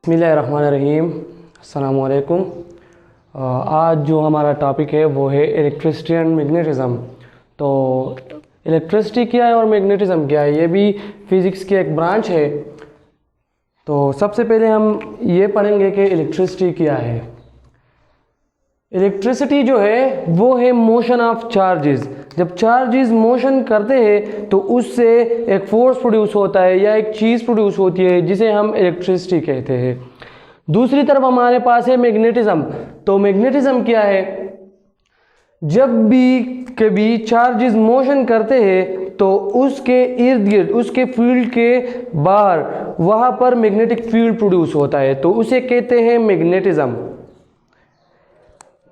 बिस्मिल्लाहिर्रहमानिर्रहीम, अस्सलामु अलैकुम। आज जो हमारा टॉपिक है वो है इलेक्ट्रिसिटी एंड मैग्नेटिज़म। तो इलेक्ट्रिसिटी क्या है और मैग्नेटिज़म क्या है, ये भी फिज़िक्स की एक ब्रांच है। तो सबसे पहले हम ये पढ़ेंगे कि इलेक्ट्रिसिटी क्या है। इलेक्ट्रिसिटी जो है वो है मोशन ऑफ चार्जेस। जब चार्जेस मोशन करते हैं तो उससे एक फोर्स प्रोड्यूस होता है या एक चीज़ प्रोड्यूस होती है जिसे हम इलेक्ट्रिसिटी कहते हैं। दूसरी तरफ हमारे पास है मैग्नेटिज्म। तो मैग्नेटिज्म क्या है, जब भी कभी चार्जेस मोशन करते हैं तो उसके इर्द गिर्द, उसके फील्ड के बाहर, वहाँ पर मैग्नेटिक फील्ड प्रोड्यूस होता है, तो उसे कहते हैं मैग्नेटिज्म।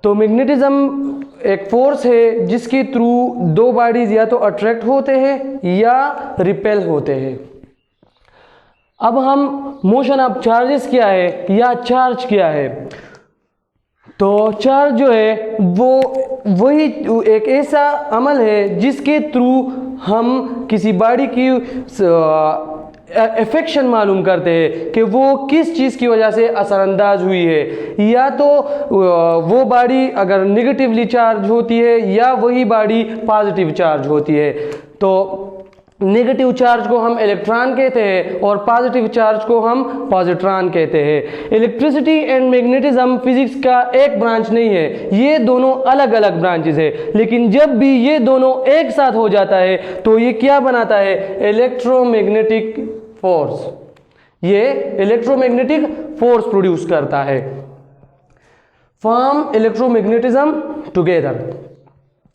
तो मैग्नेटिज्म एक फोर्स है जिसके थ्रू दो बॉडीज या तो अट्रैक्ट होते हैं या रिपेल होते हैं। अब हम मोशन ऑफ चार्जेस क्या है या चार्ज क्या है। तो चार्ज जो है वो वही एक ऐसा अमल है जिसके थ्रू हम किसी बॉडी की इफेक्शन मालूम करते हैं कि वो किस चीज़ की वजह से असरअंदाज हुई है। या तो वो बॉडी अगर निगेटिवली चार्ज होती है या वही बॉडी पॉजिटिव चार्ज होती है। तो नेगेटिव चार्ज को हम इलेक्ट्रॉन कहते हैं और पॉजिटिव चार्ज को हम पॉजिट्रॉन कहते हैं। इलेक्ट्रिसिटी एंड मैग्नेटिज्म फिजिक्स का एक ब्रांच नहीं है, ये दोनों अलग अलग ब्रांचेस है। लेकिन जब भी ये दोनों एक साथ हो जाता है तो ये क्या बनाता है, इलेक्ट्रोमैग्नेटिक फोर्स। ये इलेक्ट्रोमैग्नेटिक फोर्स प्रोड्यूस करता है। Form electromagnetism together.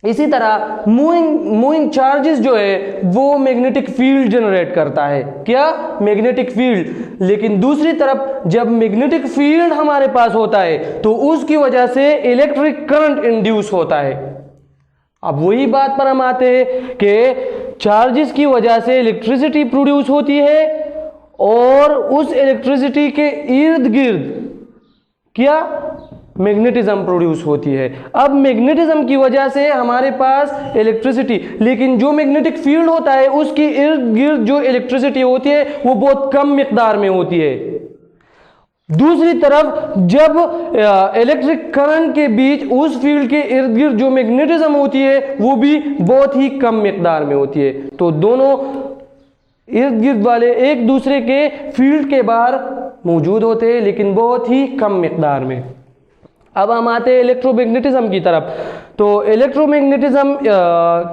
इसी तरह मूविंग चार्जेस जो है वो मैग्नेटिक फील्ड जनरेट करता है। क्या, मैग्नेटिक फील्ड। लेकिन दूसरी तरफ जब मैग्नेटिक फील्ड हमारे पास होता है तो उसकी वजह से इलेक्ट्रिक करंट इंड्यूस होता है। अब वही बात पर हम आते हैं कि चार्जेस की वजह से इलेक्ट्रिसिटी प्रोड्यूस होती है और उस इलेक्ट्रिसिटी के इर्द गिर्द क्या, मैग्नेटिज्म प्रोड्यूस होती है। अब मैग्नेटिज्म की वजह से हमारे पास इलेक्ट्रिसिटी, लेकिन जो मैग्नेटिक फील्ड होता है उसकी इर्द गिर्द जो इलेक्ट्रिसिटी होती है वो बहुत कम मिकदार में होती है। दूसरी तरफ जब इलेक्ट्रिक करंट के बीच उस फील्ड के इर्द गिर्द जो मैग्नेटिज्म होती है वो भी बहुत ही कम मिकदार में होती है। तो दोनों इर्द गिर्द वाले एक दूसरे के फील्ड के बाहर मौजूद होते हैं लेकिन बहुत ही कम मिकदार में। अब हम आते हैं इलेक्ट्रोमैग्नेटिज्म की तरफ। तो इलेक्ट्रोमैग्नेटिज्म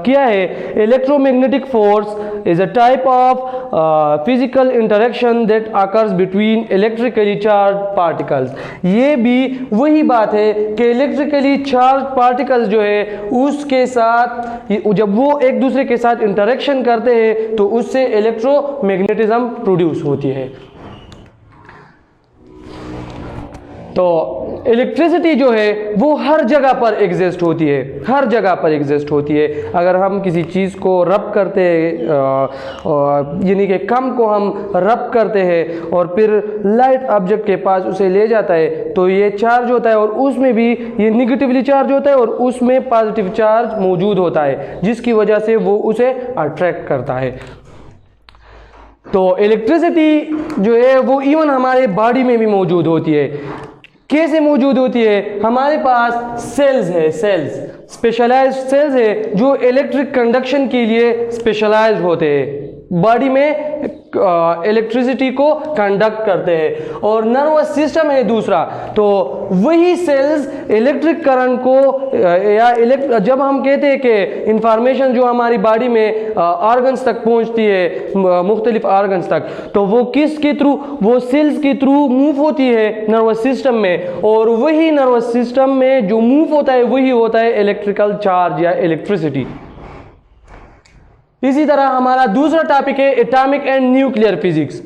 क्या है, electromagnetic force is a type of physical interaction that occurs between electrically charge particles. ये भी वही बात है कि इलेक्ट्रिकली चार्ज पार्टिकल्स जो है उसके साथ जब वो एक दूसरे के साथ इंटरेक्शन करते हैं तो उससे इलेक्ट्रोमैग्नेटिज्म प्रोड्यूस होती है। तो इलेक्ट्रिसिटी जो है वो हर जगह पर एग्जिस्ट होती है, हर जगह पर एग्जिस्ट होती है। अगर हम किसी चीज़ को रब करते हैं, यानी कि कम को हम रब करते हैं और फिर लाइट ऑब्जेक्ट के पास उसे ले जाता है तो ये चार्ज होता है और उसमें भी ये निगेटिवली चार्ज होता है और उसमें पॉजिटिव चार्ज मौजूद होता है जिसकी वजह से वो उसे अट्रैक्ट करता है। तो इलेक्ट्रिसिटी जो है वो इवन हमारे बॉडी में भी मौजूद होती है। कैसे मौजूद होती है, हमारे पास सेल्स है, सेल्स स्पेशलाइज्ड सेल्स है जो इलेक्ट्रिक कंडक्शन के लिए स्पेशलाइज्ड होते हैं, बॉडी में इलेक्ट्रिसिटी को कंडक्ट करते हैं। और नर्वस सिस्टम है दूसरा। तो वही सेल्स इलेक्ट्रिक करंट को या जब हम कहते हैं कि इंफॉर्मेशन जो हमारी बॉडी में ऑर्गन्स तक पहुंचती है, मुख्तलिफ ऑर्गन्स तक, तो वो किसके थ्रू, वो सेल्स के थ्रू मूव होती है नर्वस सिस्टम में। और वही नर्वस सिस्टम में जो मूव होता है वही होता है इलेक्ट्रिकल चार्ज या इलेक्ट्रिसिटी। इसी तरह हमारा दूसरा टॉपिक है एटॉमिक एंड न्यूक्लियर फिजिक्स।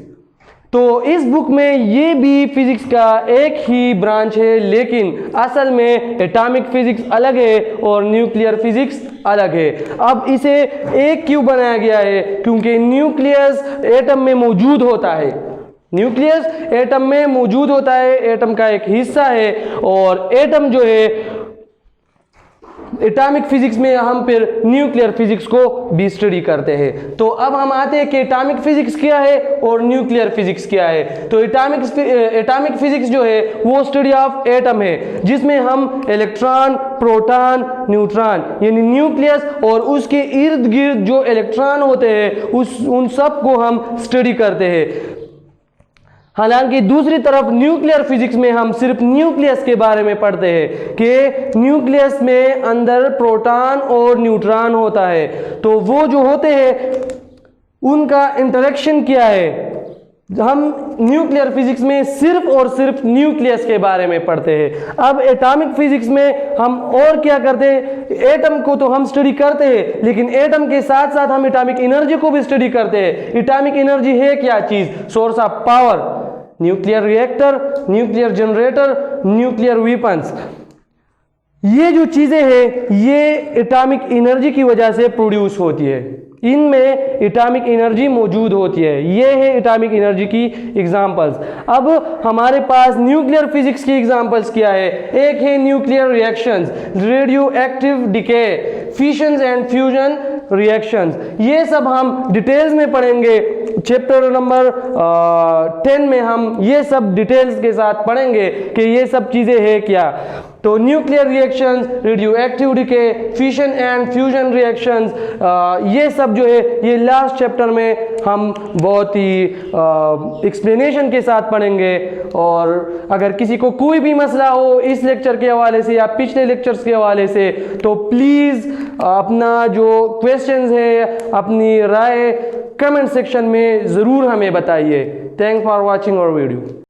तो इस बुक में ये भी फिजिक्स का एक ही ब्रांच है, लेकिन असल में एटॉमिक फिजिक्स अलग है और न्यूक्लियर फिजिक्स अलग है। अब इसे एक क्यों बनाया गया है, क्योंकि न्यूक्लियस एटम में मौजूद होता है, न्यूक्लियस एटम में मौजूद होता है, एटम का एक हिस्सा है। और एटम जो है एटॉमिक फिजिक्स में हम फिर न्यूक्लियर फिजिक्स को भी स्टडी करते हैं। तो अब हम आते हैं कि एटॉमिक फिजिक्स क्या है और न्यूक्लियर फिजिक्स क्या है। तो एटॉमिक फिजिक्स जो है वो स्टडी ऑफ एटम है, जिसमें हम इलेक्ट्रॉन, प्रोटॉन, न्यूट्रॉन यानी न्यूक्लियस और उसके इर्द गिर्द जो इलेक्ट्रॉन होते हैं उन सब को हम स्टडी करते हैं। हालांकि दूसरी तरफ न्यूक्लियर फिजिक्स में हम सिर्फ न्यूक्लियस के बारे में पढ़ते हैं कि न्यूक्लियस में अंदर प्रोटॉन और न्यूट्रॉन होता है, तो वो जो होते हैं उनका इंटरेक्शन क्या है। हम न्यूक्लियर फिजिक्स में सिर्फ और सिर्फ न्यूक्लियस के बारे में पढ़ते हैं। अब एटॉमिक फिजिक्स में हम और क्या करते हैं, एटम को तो हम स्टडी करते हैं, लेकिन एटम के साथ साथ हम एटॉमिक एनर्जी को भी स्टडी करते हैं। एटॉमिक एनर्जी है क्या चीज, source of power, nuclear reactor, nuclear generator, nuclear weapons, ये जो चीजें हैं ये एटॉमिक एनर्जी की वजह से प्रोड्यूस होती है, इनमें एटॉमिक एनर्जी मौजूद होती है। ये है एटॉमिक एनर्जी की एग्जांपल्स। अब हमारे पास न्यूक्लियर फिजिक्स की एग्जांपल्स क्या है, एक है nuclear reactions, radioactive decay, fissions and fusion reactions. ये सब हम डिटेल्स में पढ़ेंगे, चैप्टर नंबर 10 में हम ये सब डिटेल्स के साथ पढ़ेंगे कि ये सब चीजें हैं क्या। तो nuclear reactions, radioactive decay, fission and fusion reactions, ये सब जो है ये लास्ट चैप्टर में हम बहुत ही एक्सप्लेनेशन के साथ पढ़ेंगे। और अगर किसी को कोई भी मसला हो इस लेक्चर के हवाले से या पिछले लेक्चर्स के हवाले से, तो प्लीज़ अपना जो क्वेश्चंस है, अपनी राय कमेंट सेक्शन में ज़रूर हमें बताइए। Thanks for watching our video.